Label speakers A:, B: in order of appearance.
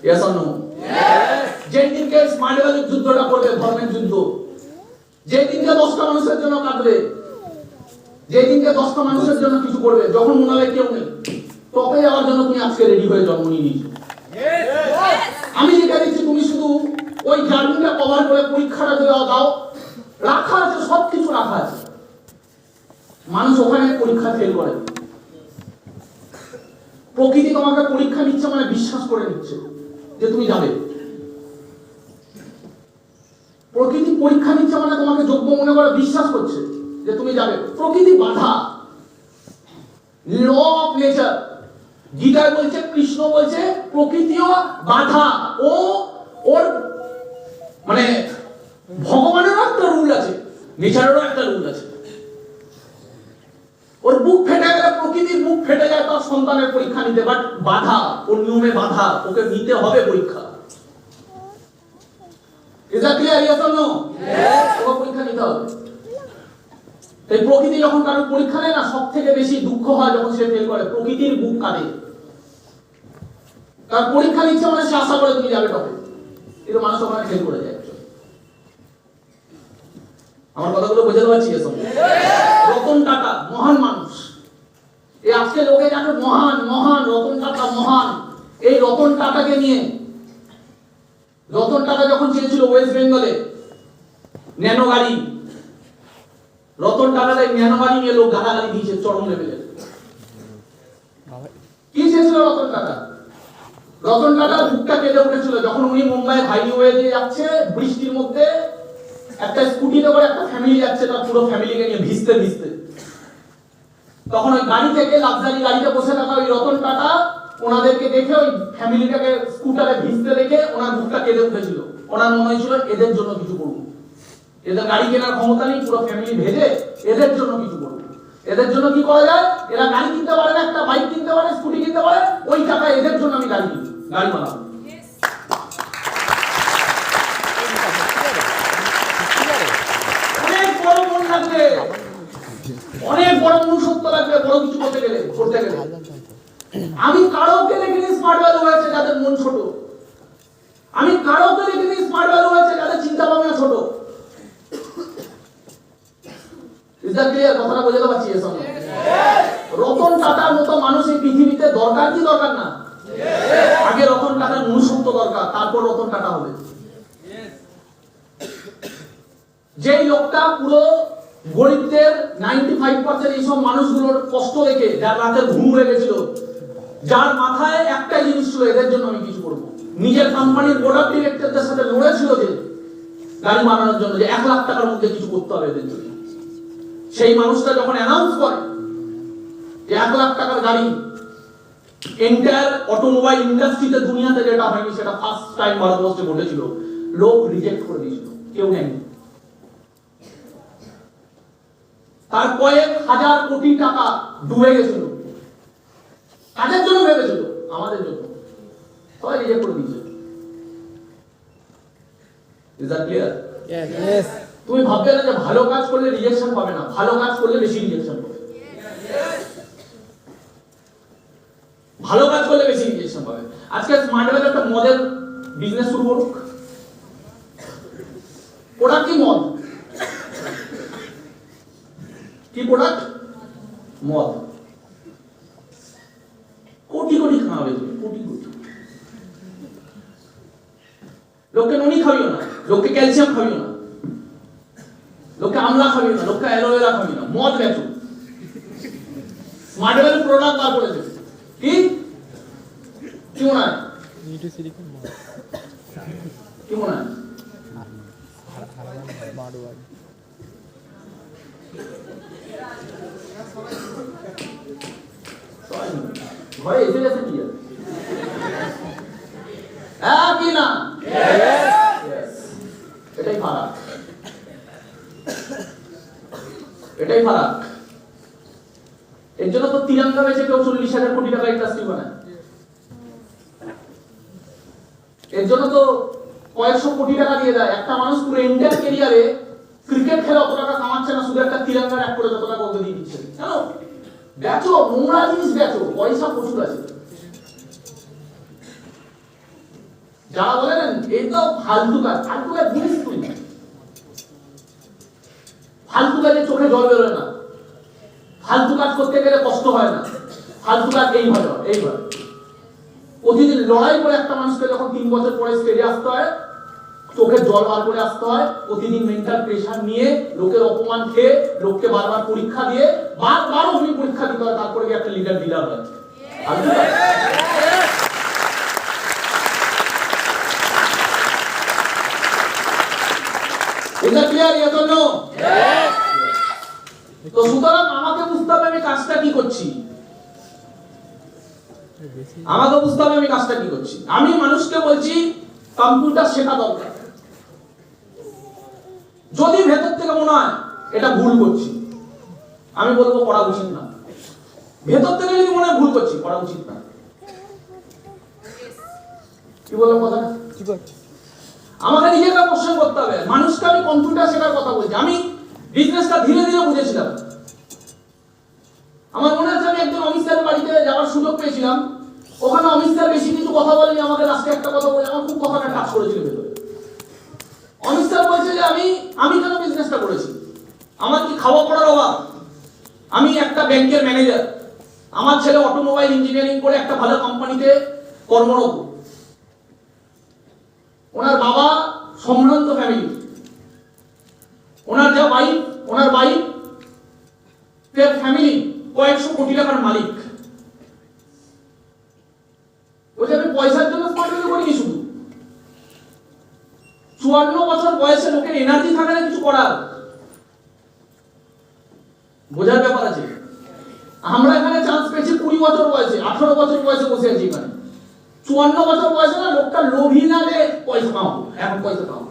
A: Yes or no? Yes. যে দিনকে smart ভ্যালির যুদ্ধটা করবে, ধর্মের যুদ্ধ, যে দিনকে 10টা মানুষের জন্য কাঁদবে, যে দিনকে 10টা মানুষের জন্য কিছু করবে, যখন মনে হবে কেউ নেই, তবে যাওয়ার জন্য তুমি আজকে রেডি হয়ে জন্ম নিয়ে নিয়েছো। আমি যেটা দিচ্ছি তুমি শুধু ওই জার্নিটা কভার করে পরীক্ষাটা দাও, রাখা আছে, সবকিছু রাখা আছে। মানুষ ওখানে পরীক্ষা ফেল করে। প্রকৃতি তোমাকে পরীক্ষা নিচ্ছে, মানে বিশ্বাস করে নিচ্ছে যে তুমি যাবে। প্রকৃতি পরীক্ষা নিচ্ছে মানে তোমাকে যোগ্য মনে করে বিশ্বাস করছে যে তুমি যাবে। প্রকৃতি বাধা, ল অফ নেচার। গীতায় বলছে, কৃষ্ণ বলছে প্রকৃতিও বাধা। ওর মানে ভগবানেরও একটা রুল আছে, নেচারেরও একটা রুল আছে। ওর বুক ফেটে গেলে, প্রকৃতির বুক ফেটে যায় তার সন্তানের পরীক্ষা নিতে, বাট বাধা, ওর নিয়মে বাধা, ওকে নিতে হবে পরীক্ষা। Is that clear? Yes or no? Yes. ওকে পরীক্ষা নিতে হবে। তাই প্রকৃতি যখন কারোর পরীক্ষা নেয় না, সব থেকে বেশি দুঃখ হয় যখন সে ফেল করে। প্রকৃতির বুক কাঁদে। তার পরীক্ষা নিচ্ছে মানে সে আশা করে তুমি যাবে টপে, কিন্তু মানুষ ওখানে ফেল করে যায়। আমার কথাগুলো বোঝাতে পারছি? রতন টাটা মহান মানুষ। এই আজকে লোকে যাকে মহান মহান রতন টাটা মহান, এই রতন টাটাকে নিয়ে, রতন টাটা যখন চেয়েছিল ওয়েস্ট বেঙ্গলে ন্যানো গাড়ি, রতন টাটা ন্যানো গাড়ি নিয়ে লোক গালাগালি দিয়েছে চরম লেভেলে। কি চেয়েছিল রতন টাটা? রতন টাটা বুকটা কেঁদে উঠেছিল যখন উনি মুম্বাই হাইওয়ে দিয়ে যাচ্ছে, বৃষ্টির মধ্যে একটা স্কুটিতে করে একটা ফ্যামিলি যাচ্ছে, তার পুরো ফ্যামিলিকে নিয়ে ভিজতে ভিজতে। তখন ওই গাড়ি থেকে, লাক্সারি গাড়িতে বসে থাকা ওই রতন টাটা ওনাদেরকে দেখে, ওই ফ্যামিলিটাকে স্কুটারে ভিজতে দেখে ওনার বুকটা কেঁদে উঠেছিল। ওনার মনে হয়েছিল এদের জন্য কিছু করব, এদের গাড়ি কেনার ক্ষমতা নেই, পুরো ফ্যামিলি ভেজে, এদের জন্য কিছু করব। এদের জন্য কি করা যায়? এরা গাড়ি কিনতে পারে না, একটা বাইক কিনতে পারে, স্কুটি কিনতে পারে, ওই টাকা এদের জন্য আমি গাড়ি কিনবো, গাড়ি বানাবো। অনেক বড় মন লাগবে, অনেক বড় মনুষ্যত্ব লাগবে বড় কিছু করতে গেলে, করতে গেলে। আমি কারোকে দেখিনি স্মার্ট ভ্যালু হয়েছে যাদের মন ছোট। আমি কারোকে দেখিনি স্মার্ট ভ্যালু হয়েছে যাদের চিন্তা ভাবনা ছোট। Is that clear? কথাটা বোঝাতে পারছি? রতন টাটার মতো মানুষ এই পৃথিবীতে দরকার কি দরকার না? আগে রতন টাটার মনুষ্যত্ব দরকার, তারপর রতন টাটা হবে। যেই লোকটা পুরো গরিবদের 95% এইসব মানুষগুলোর কষ্ট দেখে, যার রাতের ঘুম উড়ে গেছিল, যার মাথায় একটাই জিনিস ছিল, এদের জন্য আমি কিছু করবো। নিজের কোম্পানির বোর্ড অফ ডিরেক্টরদের সাথে লড়েছিল যে গাড়ি বানানোর জন্য, যে 1 লাখ টাকার মধ্যে কিছু করতে হবে এদের জন্য। সেই মানুষটা যখন অ্যানাউন্স করে যে 1 লাখ টাকার গাড়ি, এন্টায়ার অটোমোবাইল ইন্ডাস্ট্রিতে দুনিয়াতে যেটা হয়নি, সেটা ফার্স্ট টাইম ভারতবর্ষে ঘটেছিল। লোক রিজেক্ট করে দিয়েছিল, কেউ নেয়নি। তার কয়েক হাজার কোটি টাকা ডুবে গেছিল। কাদের জন্য ভেবেছিল? আমাদের জন্য। সবাই রিজেক্ট করে দিয়েছে। Is that clear?
B: Yes.
A: তুমি ভাববে না যে ভালো কাজ করলে রিজেকশন পাবে না, ভালো কাজ করলে বেশি রিজেকশন পাবে। ভালো কাজ করলে বেশি রিজেকশন পাবে। আজকে স্মার্ট ভ্যালু একটা মদের বিজনেস শুরু করুক। প্রোডাক্ট কি? মদ। কি প্রোডাক্ট? মদ। কোটি কোটি খাওয়াবে তুমি, কোটি কোটি। লোককে ননি খাবিও না, লোককে ক্যালসিয়াম খাবিও না, লোককে আমলা খাবিও না, লোককে অ্যালোভেরা খাবিও না, মদ বেচো। স্মার্ট ভ্যালু প্রোডাক্ট বার করেছে। কি কি মনে হয়? কি মনে হয়? ভাই এসে গেছে কি? কি না? এটাই ফারাক, এটাই ফারাক। এর জন্য তো তিরঙ্গা বেচে কেউ 40,000 কোটি টাকা ইন্ডাস্ট্রি বানায়। এর জন্য তো কয়েকশো কোটি টাকা দিয়ে দেয়। একটা মানুষ পুরো ইন্ডিয়ান ক্যারিয়ারে ক্রিকেট খেলে অত টাকা কামাচ্ছে না, শুধু একটা তিরঙ্গা এক করে যত টাকা ওকে দিয়ে দিচ্ছে। কেন? বেচো, নোংরা জিনিস বেচো, পয়সা প্রচুর আছে। যারা বলেন এই তো ফালতু কাজ জিনিস তুই ফালতু কাজে চোখে জল বেরোয় না, ফালতু কাজ করতে গেলে কষ্ট হয় না, ফালতু কাজ এইভাবে প্রতিদিন লড়াই করে একটা মানুষকে যখন 3 বছর পরে স্টেজে আসতে হয়, চোখে জল বার করে আসতে হয়, প্রতিদিন মেন্টাল প্রেশার নিয়ে, লোকের অপমান খেয়ে, লোককে বারবার পরীক্ষা দিয়ে, বারবার অগ্নি পরীক্ষা দিতে হয়, তারপরে একটা লিডার হয়। এটা ক্লিয়ার? Yes or no? তো সুতরাং আমাকে বুঝতে হবে আমি কাজটা কি করছি, আমাকে বুঝতে হবে আমি কাজটা কি করছি। আমি মানুষকে বলছি কম্পিউটার শেখা দরকার। যদি ভেতর থেকে মনে হয় এটা ভুল করছি, আমি বলবো করা উচিত না। ভেতর থেকে যদি মনে হয় ভুল করছি, করা উচিত না। কি বললাম কথা? আমাকে নিজেকে কোশ্চেন করতে হবে। মানুষকে আমি কম্পিউটার শেখার কথা বলছি, আমি বিজনেসটা ধীরে ধীরে বুঝেছিলাম। আমার মনে আছে আমি একজন অমিত স্যারের বাড়িতে যাওয়ার সুযোগ পেয়েছিলাম। ওখানে অমিত স্যার বেশি কিছু কথা বলেনি, আমাকে লাস্টে একটা কথা বলে আমার খুব কথাটা টাচ করেছিল ভেতরে। অমিত স্যার বলছে যে আমি কেন বিজনেসটা করেছি, আমার কি খাওয়া পড়ার অভাব? আমি একটা ব্যাংকের ম্যানেজার, আমার ছেলে অটোমোবাইল ইঞ্জিনিয়ারিং করে একটা ভালো কোম্পানিতে কর্মরত। ওনার বাবা সম্ভ্রান্ত ফ্যামিলি, ওনার যা ওয়াইফ, ওনার ওয়াইফ ফ্যামিলি কয়েকশো কোটি টাকার মালিক। বলছে আমি পয়সার জন্য স্ট্রাগল করিনি, শুধু 54 বছর বয়সে লোকের এনার্জি থাকে না কিছু করার, বোঝার ব্যাপার আছে। আমরা এখানে চান্স পেয়েছি 20 বছর বয়সে, 18 বছর বয়সে বসে আছি এখানে। 54 বছর বয়সে না লোকটা লোভী না যে পয়সা কামাবো, এখন পয়সা কামাবো।